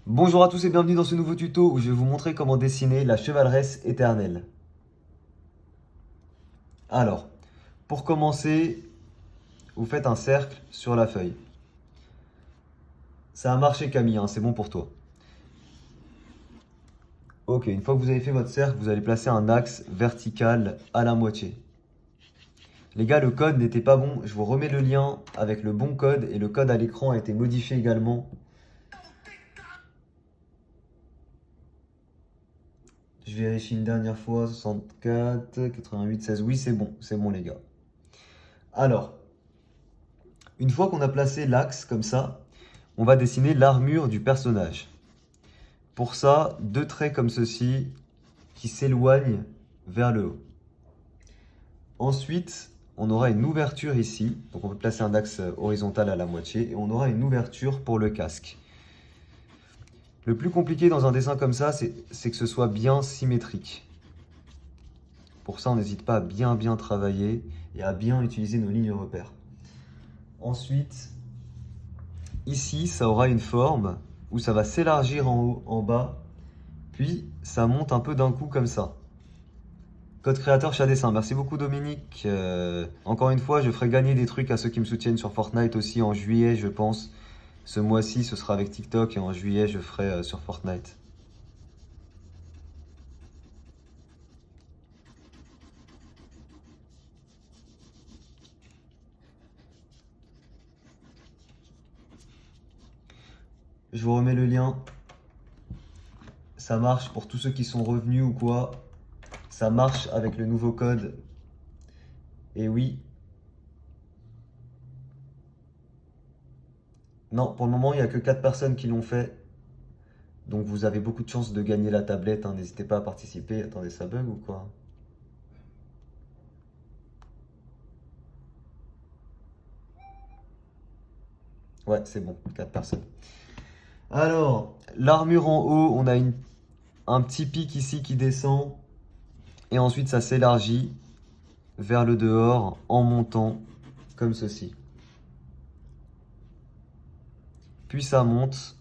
Bonjour à tous et bienvenue dans ce nouveau tuto où je vais vous montrer comment dessiner la chevaleresse éternelle. Alors, pour commencer, vous faites un cercle sur la feuille. Ça a marché Camille, hein, c'est bon pour toi. Ok, une fois que vous avez fait votre cercle, vous allez placer un axe vertical à la moitié. Les gars, le code n'était pas bon, je vous remets le lien avec le bon code et le code à l'écran a été modifié également. Je vérifie une dernière fois, 64, 88, 16, oui c'est bon les gars. Alors, une fois qu'on a placé l'axe comme ça, on va dessiner l'armure du personnage. Pour ça, deux traits comme ceci qui s'éloignent vers le haut. Ensuite, on aura une ouverture ici. Donc on peut placer un axe horizontal à la moitié et on aura une ouverture pour le casque. Le plus compliqué dans un dessin comme ça, c'est que ce soit bien symétrique. Pour ça, on n'hésite pas à bien travailler et à bien utiliser nos lignes repères. Ensuite, ici, ça aura une forme où ça va s'élargir en haut, en bas, puis ça monte un peu d'un coup comme ça. Code créateur chat dessin, merci beaucoup Dominique. Encore une fois, je ferai gagner des trucs à ceux qui me soutiennent sur Fortnite aussi en juillet, je pense. Ce mois-ci, ce sera avec TikTok et en juillet, je ferai sur Fortnite. Je vous remets le lien. Ça marche pour tous ceux qui sont revenus ou quoi. Ça marche avec le nouveau code. Et oui. Non, pour le moment, il n'y a que 4 personnes qui l'ont fait. Donc vous avez beaucoup de chances de gagner la tablette, hein. N'hésitez pas à participer. Attendez, ça bug ou quoi? Ouais, c'est bon, 4 personnes. Alors, l'armure en haut, on a un petit pic ici qui descend. Et ensuite, ça s'élargit vers le dehors en montant comme ceci. Puis ça monte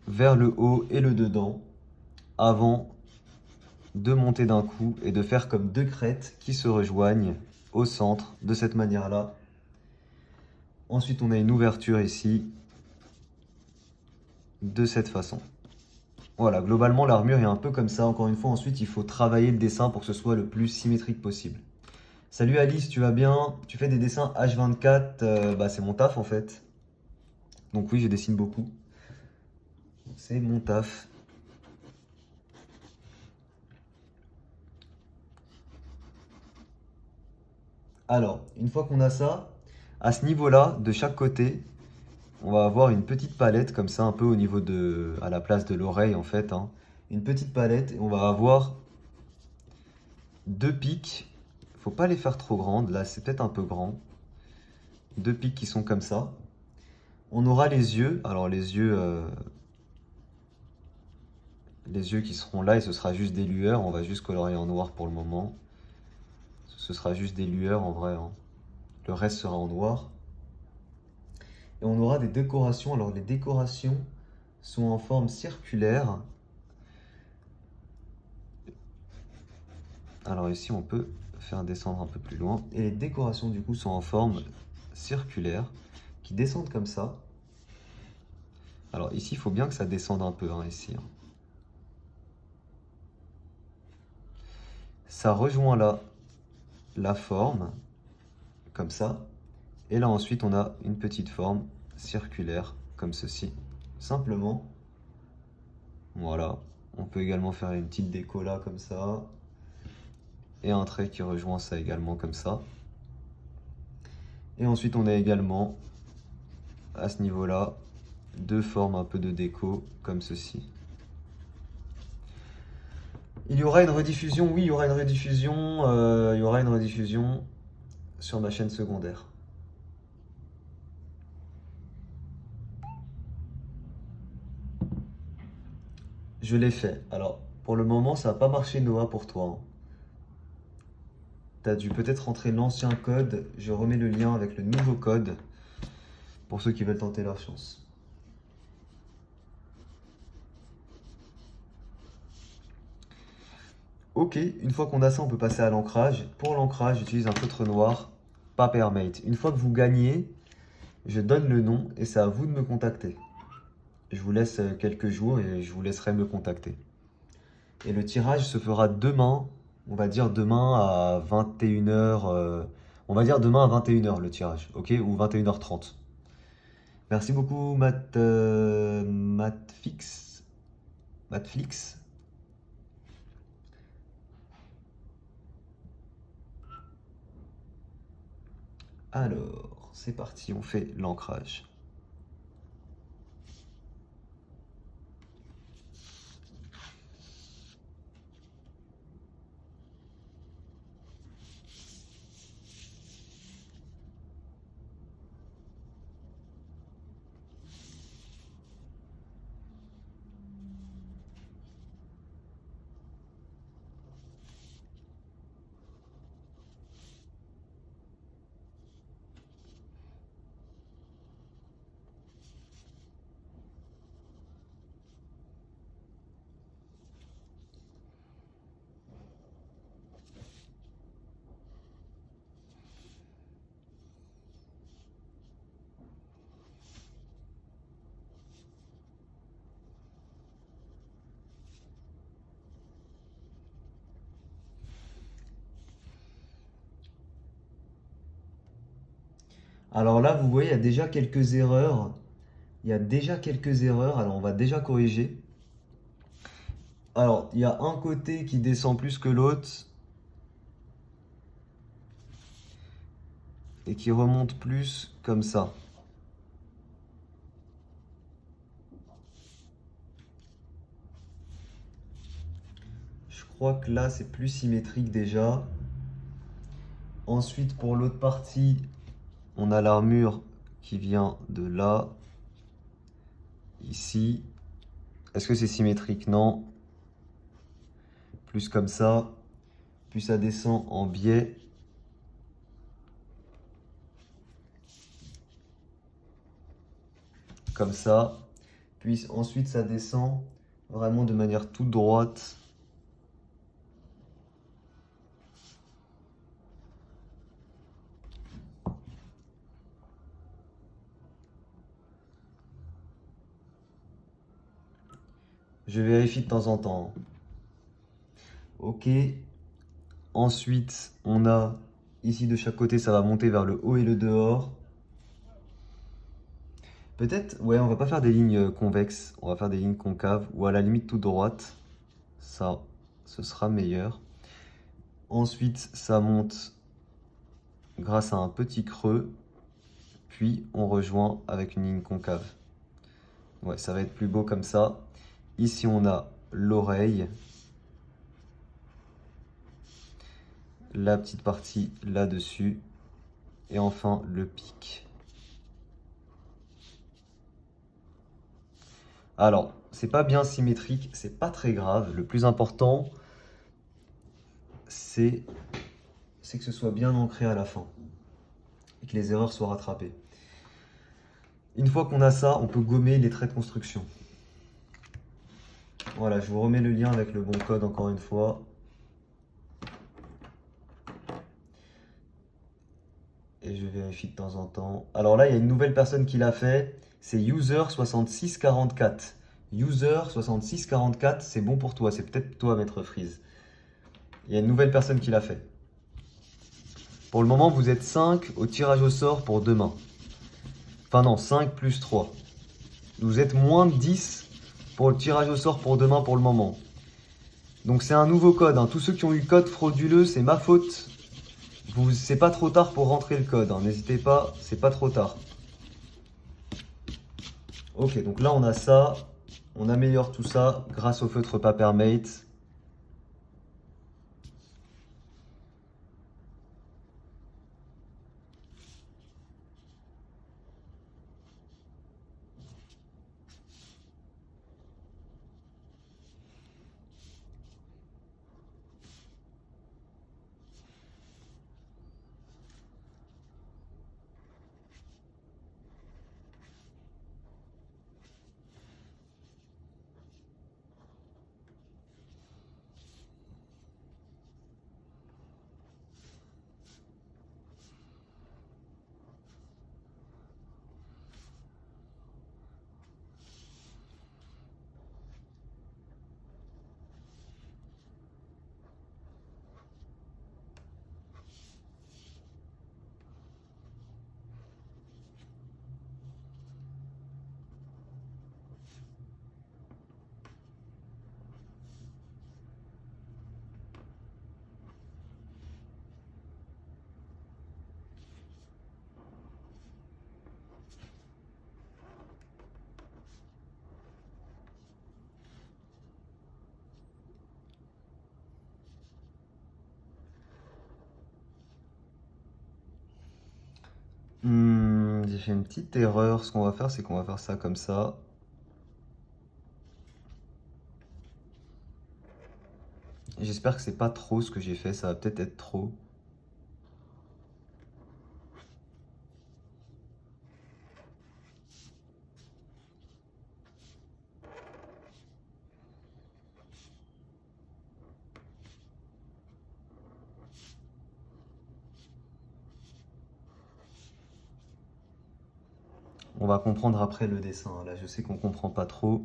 vers le haut et le dedans avant de monter d'un coup et de faire comme deux crêtes qui se rejoignent au centre de cette manière-là. Ensuite, on a une ouverture ici de cette façon. Voilà, globalement, l'armure est un peu comme ça. Encore une fois, ensuite, il faut travailler le dessin pour que ce soit le plus symétrique possible. Salut Alice, tu vas bien? Tu fais des dessins H24, bah c'est mon taf en fait. Donc oui, je dessine beaucoup. C'est mon taf. Alors, une fois qu'on a ça, à ce niveau-là, de chaque côté, on va avoir une petite palette comme ça, un peu au niveau de, à la place de l'oreille en fait, hein. Une petite palette et on va avoir deux pics. Faut pas les faire trop grandes, là c'est peut-être un peu grand. Deux pics qui sont comme ça. On aura les yeux, alors les yeux qui seront là et ce sera juste des lueurs. On va juste colorer en noir pour le moment. Ce sera juste des lueurs en vrai, hein. Le reste sera en noir. Et on aura des décorations. Alors les décorations sont en forme circulaire. Alors ici on peut faire descendre un peu plus loin. Et les décorations du coup sont en forme circulaire qui descendent comme ça. Alors ici il faut bien que ça descende un peu, hein, ici, hein. Ça rejoint là la forme, comme ça. Et là ensuite on a une petite forme circulaire comme ceci. Simplement. Voilà. On peut également faire une petite déco là comme ça. Et un trait qui rejoint ça également comme ça. Et ensuite on a également à ce niveau-là deux formes un peu de déco comme ceci. Il y aura une rediffusion, oui, il y aura une rediffusion, sur ma chaîne secondaire. Je l'ai fait. Alors, pour le moment, ça n'a pas marché Noah pour toi, hein. Tu as dû peut-être rentrer l'ancien code. Je remets le lien avec le nouveau code pour ceux qui veulent tenter leur chance. Ok, une fois qu'on a ça, on peut passer à l'ancrage. Pour l'ancrage, j'utilise un feutre noir Papermate. Une fois que vous gagnez, je donne le nom et c'est à vous de me contacter. Je vous laisse quelques jours et je vous laisserai me contacter. Et le tirage se fera demain, on va dire demain à 21h. On va dire demain à 21h le tirage, ok? Ou 21h30. Merci beaucoup, Matflix. Matflix. Alors, c'est parti, on fait l'ancrage. Alors là, vous voyez, il y a déjà quelques erreurs. Il y a déjà quelques erreurs, alors on va déjà corriger. Alors, il y a un côté qui descend plus que l'autre et qui remonte plus comme ça. Je crois que là, c'est plus symétrique déjà. Ensuite, pour l'autre partie, on a l'armure qui vient de là, ici. Est-ce que c'est symétrique? Non. Plus comme ça. Puis ça descend en biais. Comme ça. Puis ensuite, ça descend vraiment de manière toute droite. Je vérifie de temps en temps. Ok. Ensuite, on a ici de chaque côté, ça va monter vers le haut et le dehors. Peut-être, ouais, on va pas faire des lignes convexes, on va faire des lignes concaves ou à la limite toute droite. Ça, ce sera meilleur. Ensuite, ça monte grâce à un petit creux, puis on rejoint avec une ligne concave. Ouais, ça va être plus beau comme ça. Ici, on a l'oreille, la petite partie là-dessus, et enfin le pic. Alors, c'est pas bien symétrique, c'est pas très grave. Le plus important, c'est que ce soit bien ancré à la fin et que les erreurs soient rattrapées. Une fois qu'on a ça, on peut gommer les traits de construction. Voilà, je vous remets le lien avec le bon code encore une fois. Et je vérifie de temps en temps. Alors là, il y a une nouvelle personne qui l'a fait. C'est User6644. User6644, c'est bon pour toi. C'est peut-être toi, Maître Freeze. Il y a une nouvelle personne qui l'a fait. Pour le moment, vous êtes 5 au tirage au sort pour demain. Enfin non, 5 plus 3. Vous êtes moins de 10 pour le tirage au sort pour demain pour le moment. Donc c'est un nouveau code. Tous ceux qui ont eu code frauduleux, c'est ma faute. C'est pas trop tard pour rentrer le code. N'hésitez pas, c'est pas trop tard. Ok, donc là on a ça. On améliore tout ça grâce au feutre Papermate. J'ai fait une petite erreur. Ce qu'on va faire, c'est qu'on va faire ça comme ça. J'espère que c'est pas trop ce que j'ai fait. Ça va peut-être être trop. On va comprendre après le dessin. Là, je sais qu'on comprend pas trop.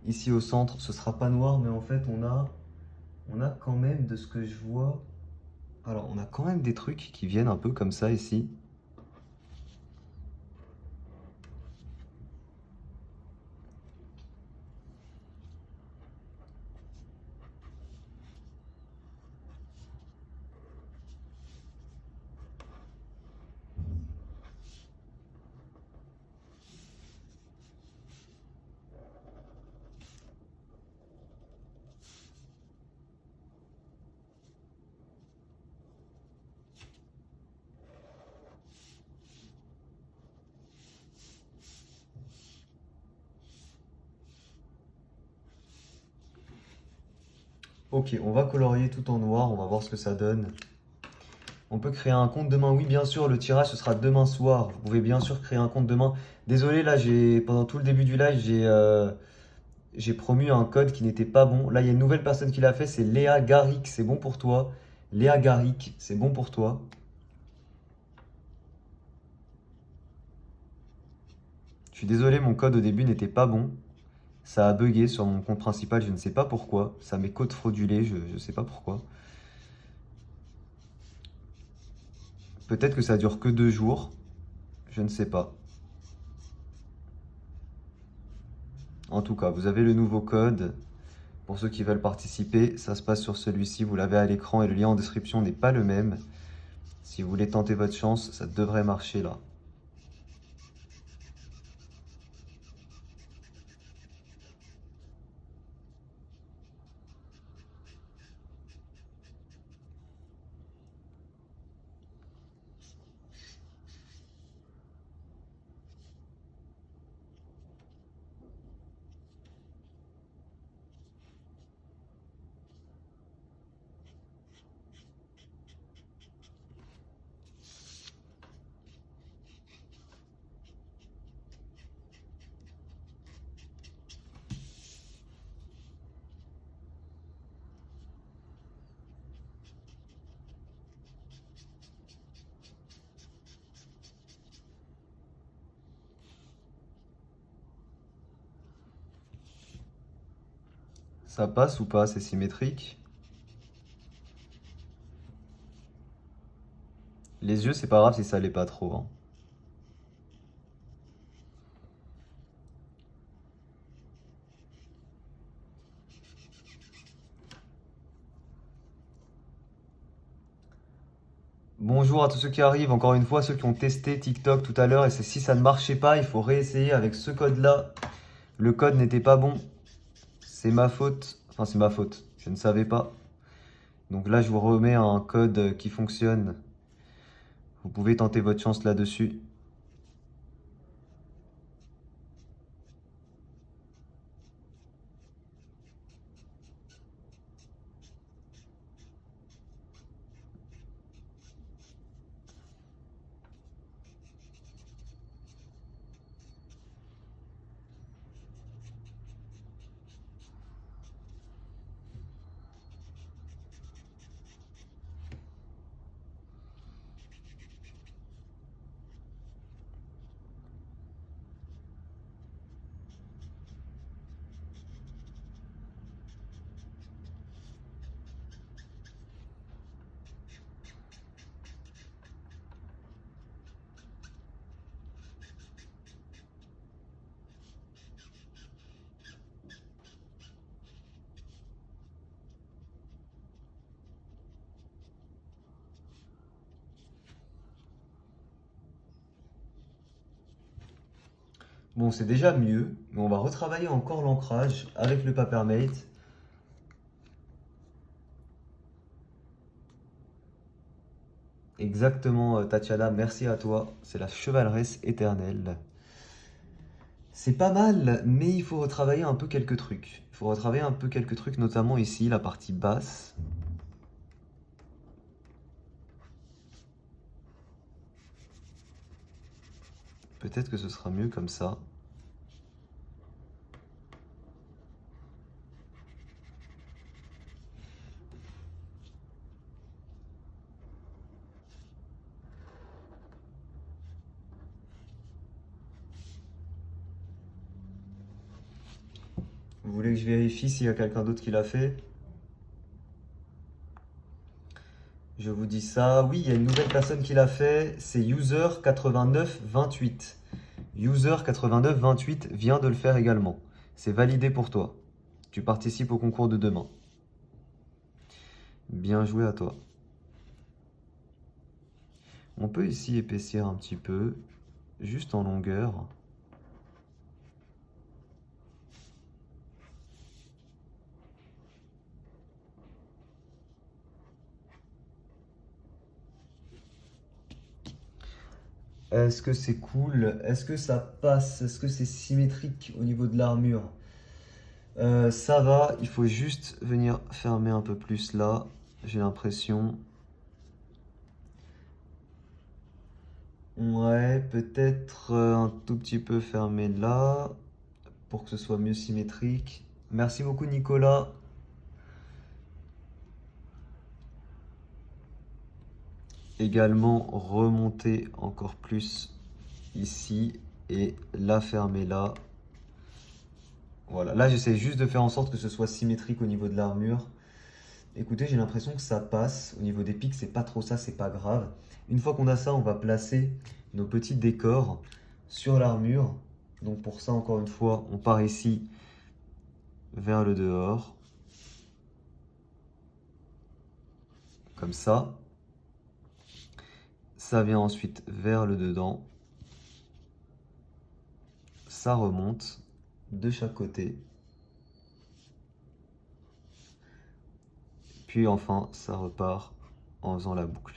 Ici au centre, ce sera pas noir, mais en fait, on a quand même, de ce que je vois, alors on a quand même des trucs qui viennent un peu comme ça ici. Ok, on va colorier tout en noir, on va voir ce que ça donne. On peut créer un compte demain. Oui, bien sûr, le tirage, ce sera demain soir. Vous pouvez bien sûr créer un compte demain. Désolé, là, pendant tout le début du live, j'ai promu un code qui n'était pas bon. Là, il y a une nouvelle personne qui l'a fait, c'est Léa Garrick, c'est bon pour toi. Léa Garrick, c'est bon pour toi. Je suis désolé, mon code au début n'était pas bon. Ça a bugué sur mon compte principal, je ne sais pas pourquoi. Ça met code fraudulé, je ne sais pas pourquoi. Peut-être que ça dure que 2 jours. Je ne sais pas. En tout cas, vous avez le nouveau code. Pour ceux qui veulent participer, ça se passe sur celui-ci. Vous l'avez à l'écran et le lien en description n'est pas le même. Si vous voulez tenter votre chance, ça devrait marcher là. Ça passe ou pas? C'est symétrique? Les yeux, c'est pas grave si ça l'est pas trop, hein. Bonjour à tous ceux qui arrivent, encore une fois, ceux qui ont testé TikTok tout à l'heure, et si ça ne marchait pas, il faut réessayer avec ce code-là. Le code n'était pas bon, c'est ma faute, enfin c'est ma faute, je ne savais pas. Donc là, je vous remets un code qui fonctionne. Vous pouvez tenter votre chance là-dessus. Bon, c'est déjà mieux, mais on va retravailler encore l'ancrage avec le Papermate. Exactement, Tatiana, merci à toi. C'est la chevaleresse éternelle. C'est pas mal, mais il faut retravailler un peu quelques trucs. Il faut retravailler un peu quelques trucs, notamment ici, la partie basse. Peut-être que ce sera mieux comme ça. Vous voulez que je vérifie s'il y a quelqu'un d'autre qui l'a fait? Je vous dis ça. Oui, il y a une nouvelle personne qui l'a fait. C'est User8928. User8928 vient de le faire également. C'est validé pour toi. Tu participes au concours de demain. Bien joué à toi. On peut ici épaissir un petit peu, juste en longueur. Est-ce que c'est cool? Est-ce que ça passe? Est-ce que c'est symétrique au niveau de l'armure? Ça va, il faut juste venir fermer un peu plus là, j'ai l'impression. Ouais, peut-être un tout petit peu fermer là, pour que ce soit mieux symétrique. Merci beaucoup Nicolas. Également remonter encore plus ici et la fermer là. Voilà, là j'essaie juste de faire en sorte que ce soit symétrique au niveau de l'armure. Écoutez, j'ai l'impression que ça passe. Au niveau des pics, c'est pas trop ça, c'est pas grave. Une fois qu'on a ça, on va placer nos petits décors sur l'armure. Donc pour ça, encore une fois, on part ici vers le dehors. Comme ça. Ça vient ensuite vers le dedans. Ça remonte de chaque côté. Puis enfin, ça repart en faisant la boucle.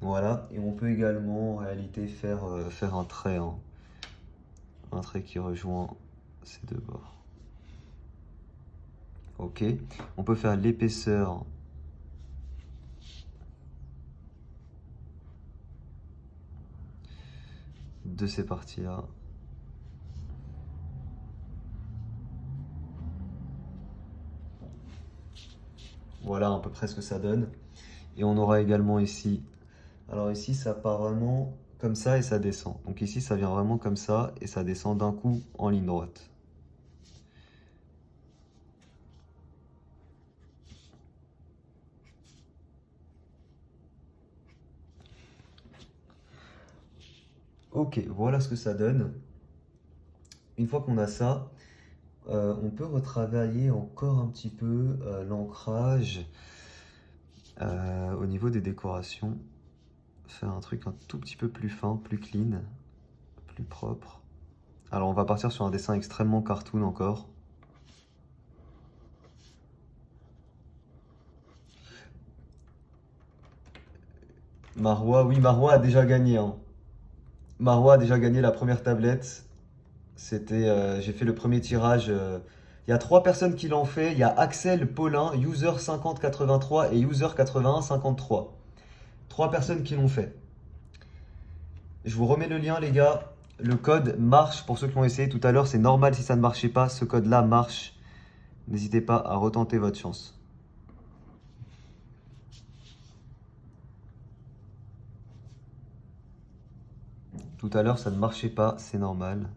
Voilà, et on peut également en réalité faire un trait, hein. Un trait qui rejoint ces deux bords. Ok, on peut faire l'épaisseur de ces parties-là. Voilà à peu près ce que ça donne. Et on aura également ici, alors ici ça part vraiment comme ça et ça descend. Donc ici ça vient vraiment comme ça et ça descend d'un coup en ligne droite. Ok, voilà ce que ça donne. Une fois qu'on a ça, on peut retravailler encore un petit peu l'ancrage au niveau des décorations. Faire un truc un tout petit peu plus fin, plus clean, plus propre. Alors on va partir sur un dessin extrêmement cartoon encore. Marois, oui, Marois a déjà gagné, hein. Marois a déjà gagné la première tablette. J'ai fait le premier tirage. Il y a 3 personnes qui l'ont fait. Il y a Axel Paulin, user 5083 et user 8153. 3 personnes qui l'ont fait. Je vous remets le lien, les gars. Le code marche pour ceux qui l'ont essayé tout à l'heure. C'est normal si ça ne marchait pas. Ce code-là marche. N'hésitez pas à retenter votre chance. Tout à l'heure, ça ne marchait pas. C'est normal.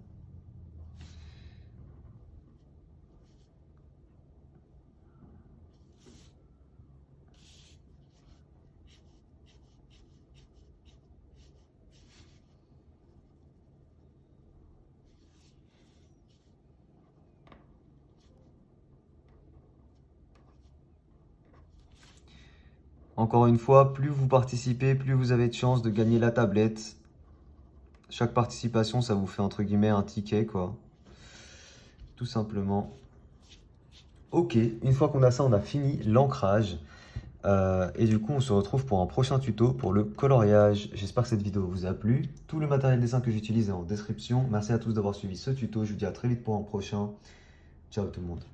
Encore une fois, plus vous participez, plus vous avez de chances de gagner la tablette. Chaque participation, ça vous fait entre guillemets un ticket, quoi. Tout simplement. Ok, une fois qu'on a ça, on a fini l'ancrage. Et du coup, on se retrouve pour un prochain tuto pour le coloriage. J'espère que cette vidéo vous a plu. Tout le matériel dessin que j'utilise est en description. Merci à tous d'avoir suivi ce tuto. Je vous dis à très vite pour un prochain. Ciao tout le monde.